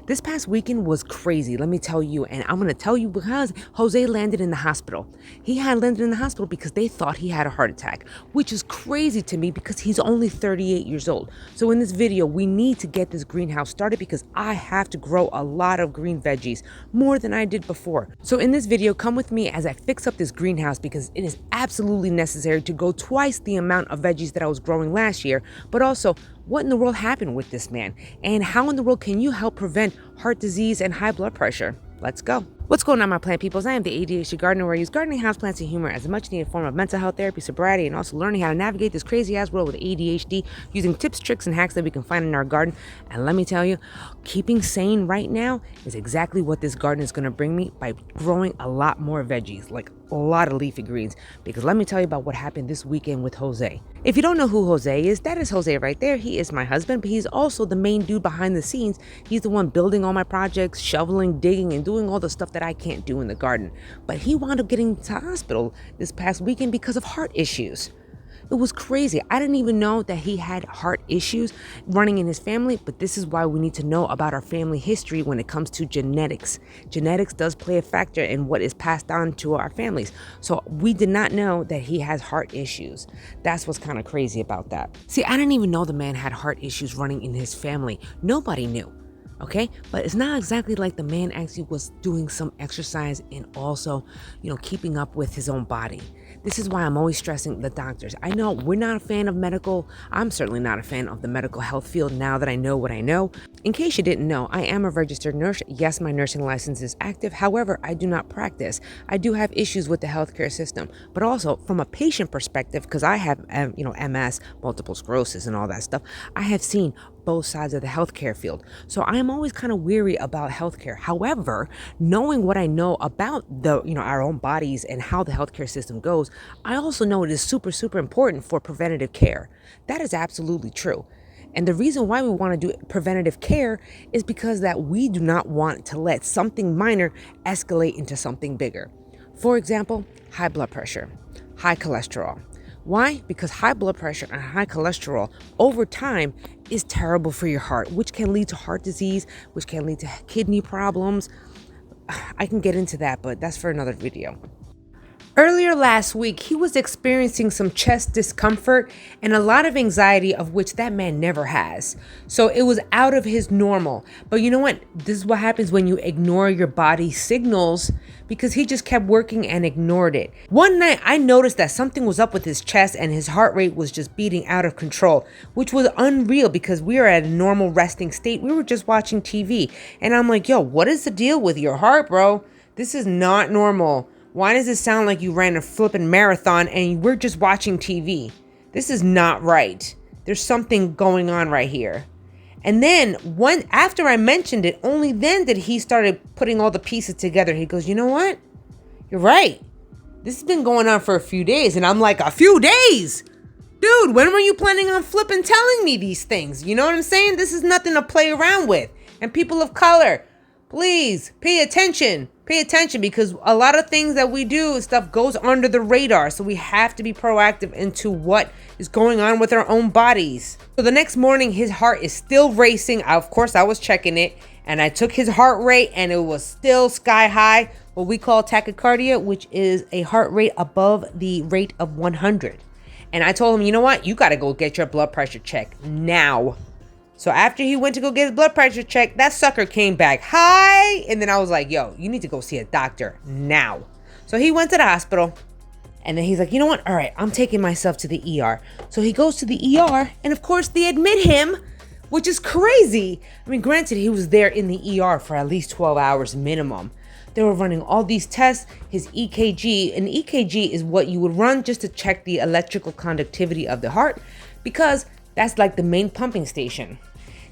This past weekend was crazy, let me tell you, and I'm gonna tell you because Jose landed in the hospital. He had landed in the hospital because they thought he had a heart attack, which is crazy to me because he's only 38 years old. So in this video, we need to get this greenhouse started because I have to grow a lot of green veggies, more than I did before. So in this video, come with me as I fix up this greenhouse because it is absolutely necessary to grow twice the amount of veggies that I was growing last year, but also what in the world happened with this man and how in the world can you help prevent heart disease and high blood pressure? Let's go. What's going on, my plant peoples? I am the ADHD gardener where I use gardening, houseplants, and humor as a much needed form of mental health therapy, sobriety, and also learning how to navigate this crazy ass world with ADHD using tips, tricks, and hacks that we can find in our garden. And let me tell you, keeping sane right now is exactly what this garden is going to bring me by growing a lot more veggies, like a lot of leafy greens. Because let me tell you about what happened this weekend with Jose. If you don't know who Jose is, that is Jose right there. He is my husband, but he's also the main dude behind the scenes. He's the one building all my projects, shoveling, digging, and doing all the stuff that I can't do in the garden. But he wound up getting to hospital this past weekend because of heart issues. It was crazy. I didn't even know that he had heart issues running in his family, but this is why we need to know about our family history when it comes to genetics. Genetics does play a factor in what is passed on to our families. So we did not know that he has heart issues. That's what's kind of crazy about that. See, I didn't even know the man had heart issues running in his family. Nobody knew. Okay, but it's not exactly like the man actually was doing some exercise and also, keeping up with his own body. This is why I'm always stressing the doctors. I know we're not a fan of medical. I'm certainly not a fan of the medical health field now that I know what I know. In case you didn't know, I am a registered nurse. Yes, my nursing license is active. However, I do not practice. I do have issues with the healthcare system, but also from a patient perspective, because I have, MS, multiple sclerosis and all that stuff. I have seen both sides of the healthcare field. So I am always kind of weary about healthcare. However, knowing what I know about our own bodies and how the healthcare system goes, I also know it is super, super important for preventative care. That is absolutely true. And the reason why we want to do preventative care is because that we do not want to let something minor escalate into something bigger. For example, high blood pressure, high cholesterol. Why? Because high blood pressure and high cholesterol over time is terrible for your heart, which can lead to heart disease, which can lead to kidney problems. I can get into that, but that's for another video. Earlier last week, he was experiencing some chest discomfort and a lot of anxiety, of which that man never has. So it was out of his normal. But you know what? This is what happens when you ignore your body's signals, because he just kept working and ignored it. One night, I noticed that something was up with his chest and his heart rate was just beating out of control, which was unreal because we were at a normal resting state. We were just watching TV. And I'm like, yo, what is the deal with your heart, bro? This is not normal. Why does it sound like you ran a flipping marathon and we're just watching TV? This is not right. There's something going on right here. And then after I mentioned it, only then did he started putting all the pieces together. He goes, you know what? You're right. This has been going on for a few days. And I'm like, a few days? Dude, when were you planning on flipping telling me these things? You know what I'm saying? This is nothing to play around with. And people of color, please pay attention. Pay attention, because a lot of things that we do, stuff goes under the radar. So we have to be proactive into what is going on with our own bodies. So the next morning, his heart is still racing. Of course, I was checking it and I took his heart rate and it was still sky high, what we call tachycardia, which is a heart rate above the rate of 100. And I told him, you know what? You got to go get your blood pressure checked now. So after he went to go get his blood pressure checked, that sucker came back high. And then I was like, yo, you need to go see a doctor now. So he went to the hospital. And then he's like, you know what? All right, I'm taking myself to the ER. So he goes to the ER. And of course, they admit him, which is crazy. I mean, granted, he was there in the ER for at least 12 hours minimum. They were running all these tests, his EKG. An EKG is what you would run just to check the electrical conductivity of the heart, because that's like the main pumping station.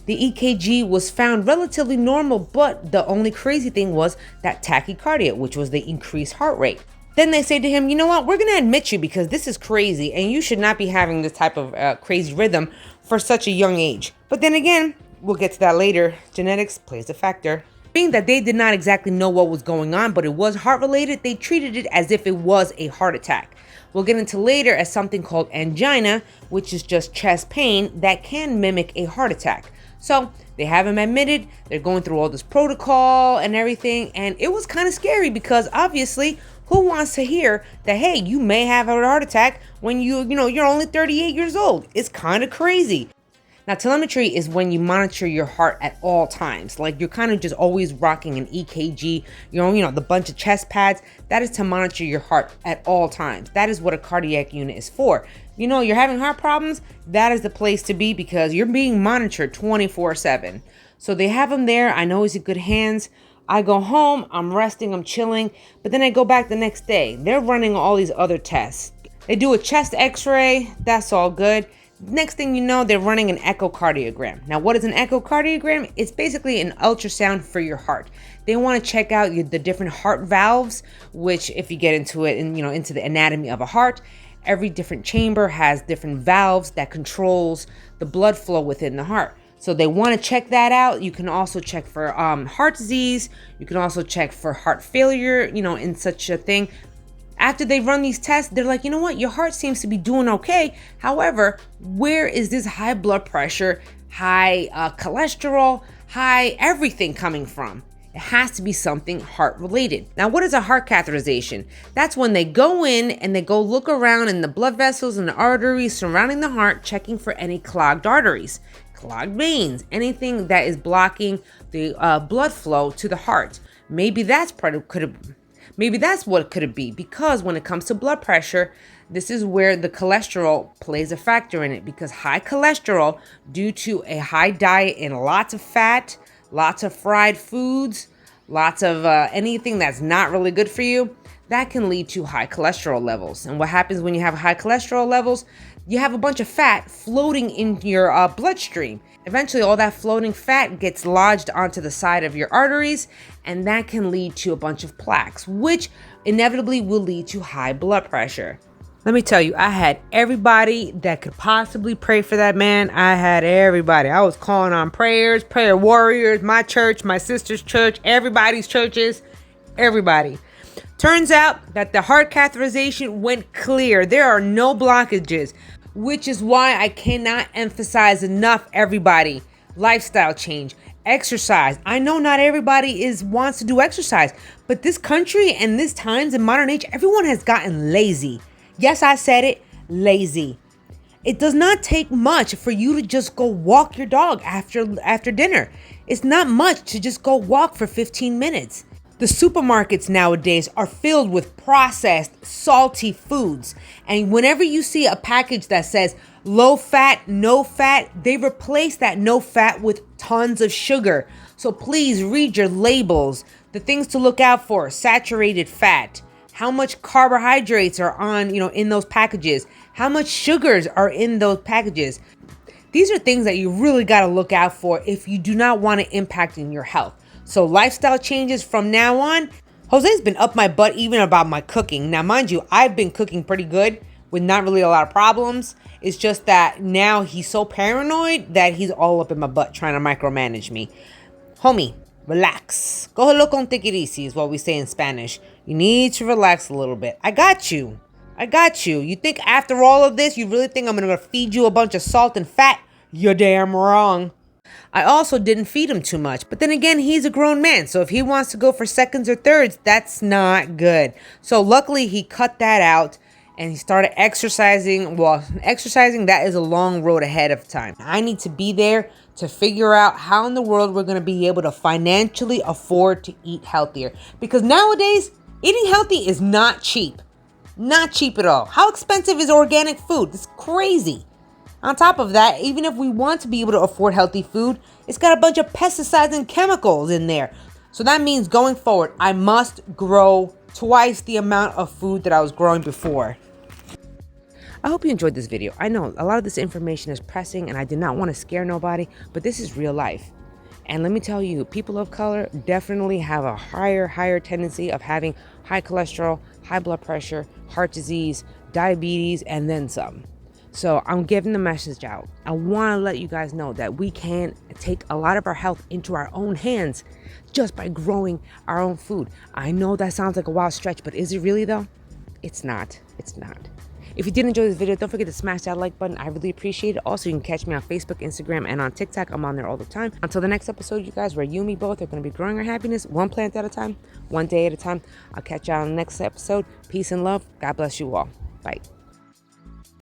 The EKG was found relatively normal, but the only crazy thing was that tachycardia, which was the increased heart rate. Then they say to him, you know what, we're going to admit you because this is crazy and you should not be having this type of crazy rhythm for such a young age. But then again, we'll get to that later. Genetics plays a factor. Being that they did not exactly know what was going on, but it was heart related, they treated it as if it was a heart attack. We'll get into later as something called angina, which is just chest pain that can mimic a heart attack. So they have him admitted. They're going through all this protocol and everything. And it was kind of scary because obviously, who wants to hear that, hey, you may have a heart attack when you're only 38 years old? It's kind of crazy. Now, telemetry is when you monitor your heart at all times. Like you're kind of just always rocking an EKG, the bunch of chest pads. That is to monitor your heart at all times. That is what a cardiac unit is for. You're having heart problems, that is the place to be because you're being monitored 24/7. So they have him there. I know he's in good hands. I go home, I'm resting, I'm chilling, but then I go back the next day. They're running all these other tests. They do a chest x-ray, that's all good. Next thing you know, they're running an echocardiogram. Now, what is an echocardiogram? It's basically an ultrasound for your heart. They want to check out the different heart valves, which if you get into it and into the anatomy of a heart, every different chamber has different valves that controls the blood flow within the heart. So they want to check that out. You can also check for heart disease. You can also check for heart failure, in such a thing. After they run these tests, they're like, you know what? Your heart seems to be doing okay. However, where is this high blood pressure, high cholesterol, high everything coming from? It has to be something heart related. Now, what is a heart catheterization? That's when they go in and they go look around in the blood vessels and the arteries surrounding the heart, checking for any clogged arteries, clogged veins, anything that is blocking the blood flow to the heart. Maybe that's what it could be, because when it comes to blood pressure, this is where the cholesterol plays a factor in it, because high cholesterol, due to a high diet and lots of fat, lots of fried foods, lots of anything that's not really good for you, that can lead to high cholesterol levels. And what happens when you have high cholesterol levels? You have a bunch of fat floating in your bloodstream. Eventually, all that floating fat gets lodged onto the side of your arteries, and that can lead to a bunch of plaques, which inevitably will lead to high blood pressure. Let me tell you, I had everybody that could possibly pray for that man. I had everybody. I was calling on prayers, prayer warriors, my church, my sister's church, everybody's churches, everybody. Turns out that the heart catheterization went clear. There are no blockages, which is why I cannot emphasize enough, everybody. Lifestyle change, exercise. I know not everybody wants to do exercise, but this country and this times in modern age, everyone has gotten lazy. Yes, I said it, lazy. It does not take much for you to just go walk your dog after dinner. It's not much to just go walk for 15 minutes. The supermarkets nowadays are filled with processed, salty foods. And whenever you see a package that says low fat, no fat, they replace that no fat with tons of sugar. So please read your labels. The things to look out for: saturated fat, how much carbohydrates are in those packages, how much sugars are in those packages. These are things that you really got to look out for if you do not want to impact in your health. So lifestyle changes from now on. Jose's been up my butt even about my cooking. Now, mind you, I've been cooking pretty good with not really a lot of problems. It's just that now he's so paranoid that he's all up in my butt trying to micromanage me. Homie, relax. Cógelo con take it easy is what we say in Spanish. You need to relax a little bit. I got you. You think after all of this, you really think I'm going to feed you a bunch of salt and fat? You're damn wrong. I also didn't feed him too much, but then again, he's a grown man. So if he wants to go for seconds or thirds, that's not good. So luckily he cut that out and he started exercising. Well, exercising, that is a long road ahead of time. I need to be there to figure out how in the world we're going to be able to financially afford to eat healthier. Because nowadays, eating healthy is not cheap. Not cheap at all. How expensive is organic food? It's crazy. On top of that, even if we want to be able to afford healthy food, it's got a bunch of pesticides and chemicals in there. So that means going forward, I must grow twice the amount of food that I was growing before. I hope you enjoyed this video. I know a lot of this information is pressing and I did not want to scare nobody, but this is real life. And let me tell you, people of color definitely have a higher tendency of having high cholesterol, high blood pressure, heart disease, diabetes, and then some. So I'm giving the message out. I want to let you guys know that we can take a lot of our health into our own hands just by growing our own food. I know that sounds like a wild stretch, but is it really though? It's not. If you did enjoy this video, don't forget to smash that like button. I really appreciate it. Also, you can catch me on Facebook, Instagram, and on TikTok. I'm on there all the time. Until the next episode, you guys, where you and me both are going to be growing our happiness one plant at a time, one day at a time. I'll catch y'all on the next episode. Peace and love. God bless you all. Bye.